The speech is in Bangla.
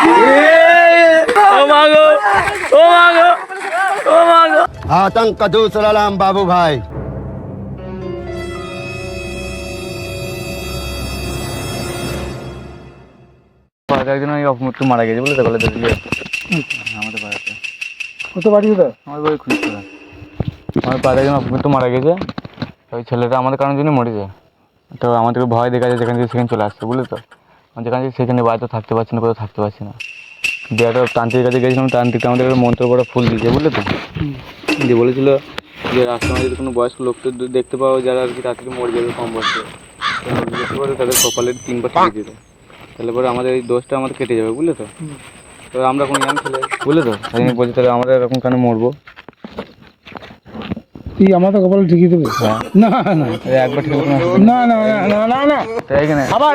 ও মাগো, ও মাগো, ও মাগো। आतंक का दूसरा नाम बाबू भाई। একজন একটু মারা গেছে বলে তো বলে দেখলি আমাদের পাড়াতে। কত বাড়ি ওটা? আমার বাড়ি খুঁজতে আমার পাড়াতে একজন একটু মারা গেছে। ওই ছেলেটা আমাদের কারণের জন্য মরে যায়। তো আমাদেরকে ভয় দেখা যায়, যেখানে সেখানে চলে আসছে বুঝলি তো। যেখানে সেখানে বাড়িতে থাকতে পারছি না, কোথাও থাকতে পারছি না। দিয়ে একটা তান্ত্রিকের কাছে গেছিলাম, তান্ত্রিকটা আমাদের একটা মন্ত্র করে ফুল দিয়েছে বুঝলে তো। দিয়ে বলেছিল যে রাস্তার মাঝে যদি কোনো বয়স্ক লোককে দেখতে পাও যারা আর কি তাড়াতাড়ি মরে যাবে কম বয়সে, দেখতে পারো তাদের কপালে 3বার টিপে দিতে। তাহলে পরে আমাদের এই দোষটা আমাদের কেটে যাবে বুঝলে তো। তো আমরা কোনো ইয়াং ছেলে বুঝলে তো, তাই জন্য বলছি তাহলে আমরা এরকম কেন মরবো। তুই আমাদের কপালে ঠিকই দেবে? হ্যাঁ না না একবার ঠিক আছে না না না না না তাই এখানে আবার